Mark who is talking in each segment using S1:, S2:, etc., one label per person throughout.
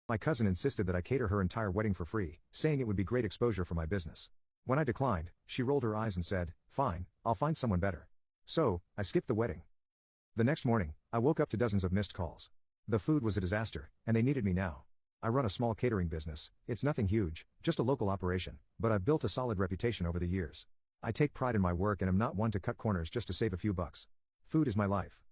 S1: My cousin insisted that I cater her entire wedding for free, saying it would be great exposure for my business. When I declined, she rolled her eyes and said, "Fine, I'll find someone better." So, I skipped the wedding. The next morning, I woke up to dozens of missed calls. The food was a disaster, and they needed me now. I run a small catering business. It's nothing huge, just a local operation, but I've built a solid reputation over the years. I take pride in my work and am not one to cut corners just to save a few bucks. Food is my life.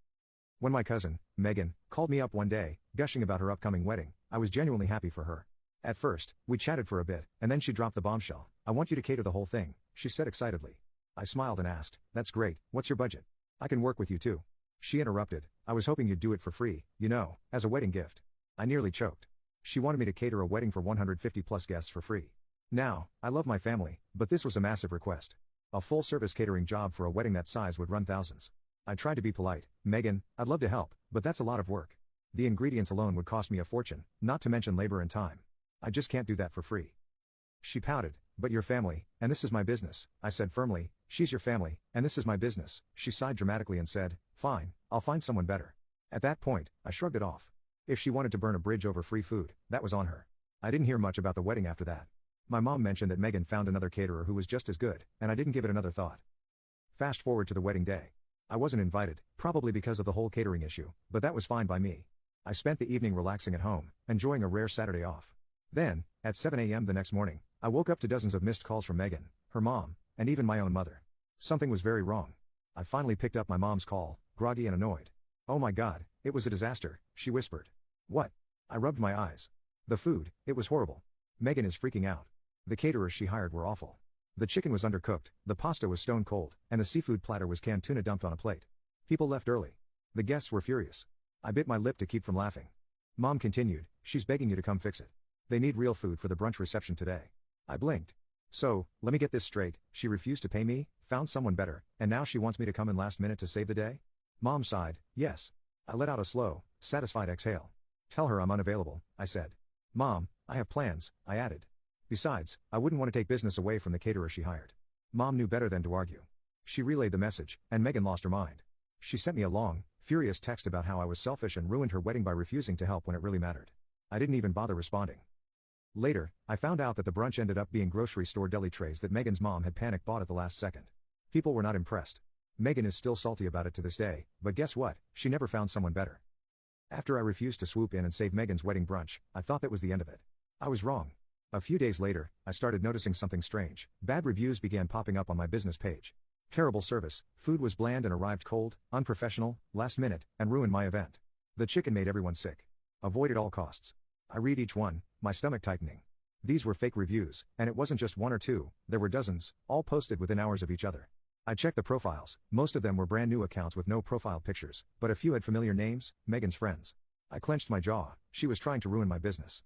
S1: When my cousin, Megan, called me up one day, gushing about her upcoming wedding, I was genuinely happy for her. At first, we chatted for a bit, and then she dropped the bombshell. "I want you to cater the whole thing," she said excitedly. I smiled and asked, "That's great, what's your budget? I can work with you too." She interrupted, "I was hoping you'd do it for free, as a wedding gift." I nearly choked. She wanted me to cater a wedding for 150 plus guests for free. Now, I love my family, but this was a massive request. A full-service catering job for a wedding that size would run thousands. I tried to be polite. "Megan, I'd love to help, but that's a lot of work. The ingredients alone would cost me a fortune, not to mention labor and time. I just can't do that for free." She pouted. "But your family, and this is my business," I said firmly. "She's your family, and this is my business." She sighed dramatically and said, "Fine, I'll find someone better." At that point, I shrugged it off. If she wanted to burn a bridge over free food, that was on her. I didn't hear much about the wedding after that. My mom mentioned that Megan found another caterer who was just as good, and I didn't give it another thought. Fast forward to the wedding day. I wasn't invited, probably because of the whole catering issue, but that was fine by me. I spent the evening relaxing at home, enjoying a rare Saturday off. Then, at 7 a.m. the next morning, I woke up to dozens of missed calls from Megan, her mom, and even my own mother. Something was very wrong. I finally picked up my mom's call, groggy and annoyed. "Oh my God, it was a disaster," she whispered. "What?" I rubbed my eyes. "The food, it was horrible. Megan is freaking out. The caterers she hired were awful. The chicken was undercooked, the pasta was stone cold, and the seafood platter was canned tuna dumped on a plate. People left early. The guests were furious." I bit my lip to keep from laughing. Mom continued, "She's begging you to come fix it. They need real food for the brunch reception today." I blinked. "So, let me get this straight, she refused to pay me, found someone better, and now she wants me to come in last minute to save the day?" Mom sighed. "Yes." I let out a slow, satisfied exhale. "Tell her I'm unavailable," I said. "Mom, I have plans," I added. "Besides, I wouldn't want to take business away from the caterer she hired." Mom knew better than to argue. She relayed the message, and Megan lost her mind. She sent me a long, furious text about how I was selfish and ruined her wedding by refusing to help when it really mattered. I didn't even bother responding. Later, I found out that the brunch ended up being grocery store deli trays that Megan's mom had panic bought at the last second. People were not impressed. Megan is still salty about it to this day, but guess what, she never found someone better. After I refused to swoop in and save Megan's wedding brunch, I thought that was the end of it. I was wrong. A few days later, I started noticing something strange. Bad reviews began popping up on my business page. Terrible service, food was bland and arrived cold, unprofessional, last minute, and ruined my event. The chicken made everyone sick. Avoid at all costs. I read each one, my stomach tightening. These were fake reviews, and it wasn't just one or two, there were dozens, all posted within hours of each other. I checked the profiles, most of them were brand new accounts with no profile pictures, but a few had familiar names, Megan's friends. I clenched my jaw, she was trying to ruin my business.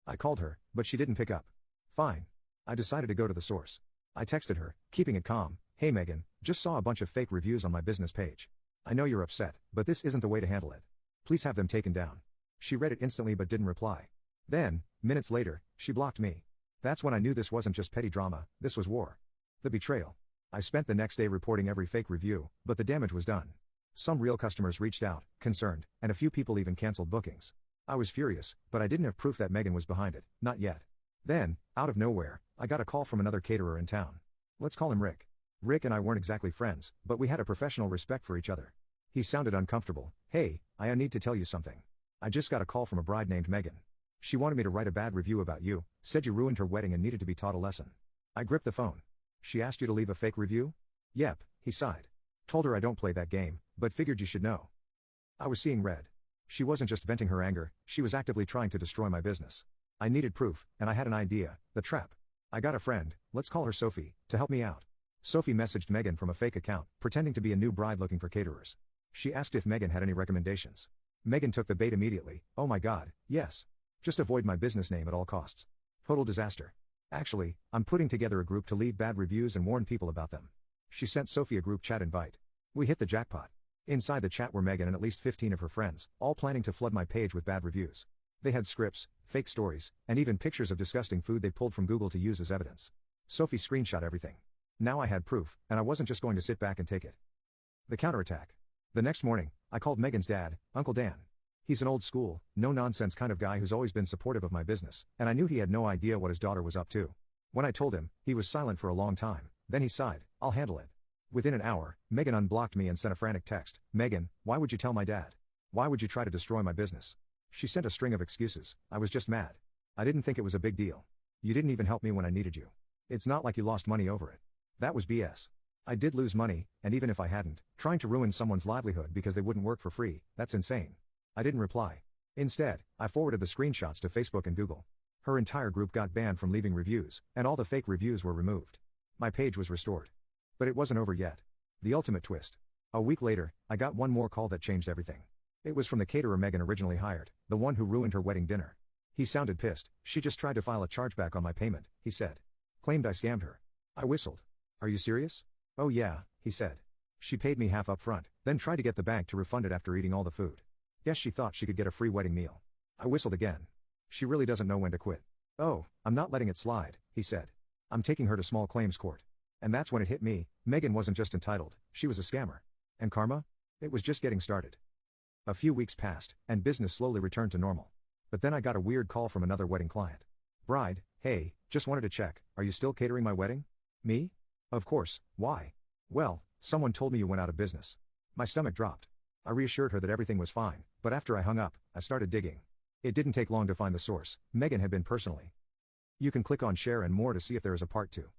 S1: I called her, but she didn't pick up. Fine. I decided to go to the source. I texted her, keeping it calm. "Hey Megan, just saw a bunch of fake reviews on my business page. I know you're upset, but this isn't the way to handle it. Please have them taken down." She read it instantly but didn't reply. Then, minutes later, she blocked me. That's when I knew this wasn't just petty drama, this was war. The betrayal. I spent the next day reporting every fake review, but the damage was done. Some real customers reached out, concerned, and a few people even canceled bookings. I was furious, but I didn't have proof that Megan was behind it, not yet. Then, out of nowhere, I got a call from another caterer in town. Let's call him Rick. Rick and I weren't exactly friends, but we had a professional respect for each other. He sounded uncomfortable. "Hey, I need to tell you something. I just got a call from a bride named Megan. She wanted me to write a bad review about you, said you ruined her wedding and needed to be taught a lesson." I gripped the phone. "She asked you to leave a fake review?" "Yep," he sighed. "Told her I don't play that game, but figured you should know." I was seeing red. She wasn't just venting her anger, she was actively trying to destroy my business. I needed proof, and I had an idea, the trap. I got a friend, let's call her Sophie, to help me out. Sophie messaged Megan from a fake account, pretending to be a new bride looking for caterers. She asked if Megan had any recommendations. Megan took the bait immediately. "Oh my God, yes. Just avoid my business name at all costs." Total disaster. "Actually, I'm putting together a group to leave bad reviews and warn people about them." She sent Sophie a group chat invite. We hit the jackpot. Inside the chat were Megan and at least 15 of her friends, all planning to flood my page with bad reviews. They had scripts, fake stories, and even pictures of disgusting food they pulled from Google to use as evidence. Sophie screenshot everything. Now I had proof, and I wasn't just going to sit back and take it. The counterattack. The next morning, I called Megan's dad, Uncle Dan. He's an old school, no nonsense kind of guy who's always been supportive of my business, and I knew he had no idea what his daughter was up to. When I told him, he was silent for a long time, then he sighed, "I'll handle it." Within an hour, Megan unblocked me and sent a frantic text, "Megan, why would you tell my dad? Why would you try to destroy my business?" She sent a string of excuses. "I was just mad. I didn't think it was a big deal. You didn't even help me when I needed you. It's not like you lost money over it." That was BS. I did lose money, and even if I hadn't, trying to ruin someone's livelihood because they wouldn't work for free, that's insane. I didn't reply. Instead, I forwarded the screenshots to Facebook and Google. Her entire group got banned from leaving reviews, and all the fake reviews were removed. My page was restored. But it wasn't over yet. The ultimate twist. A week later, I got one more call that changed everything. It was from the caterer Megan originally hired, the one who ruined her wedding dinner. He sounded pissed. "She just tried to file a chargeback on my payment," he said. "Claimed I scammed her." I whistled. "Are you serious?" "Oh yeah," he said. "She paid me half up front, then tried to get the bank to refund it after eating all the food. Guess she thought she could get a free wedding meal." I whistled again. "She really doesn't know when to quit." "Oh, I'm not letting it slide," he said. "I'm taking her to small claims court." And that's when it hit me, Megan wasn't just entitled, she was a scammer. And karma? It was just getting started. A few weeks passed, and business slowly returned to normal. But then I got a weird call from another wedding client. "Bride, hey, just wanted to check, are you still catering my wedding?" "Me? Of course, why?" "Well, someone told me you went out of business." My stomach dropped. I reassured her that everything was fine, but after I hung up, I started digging. It didn't take long to find the source. Megan had been personally. You can click on share and more to see if there is a part 2.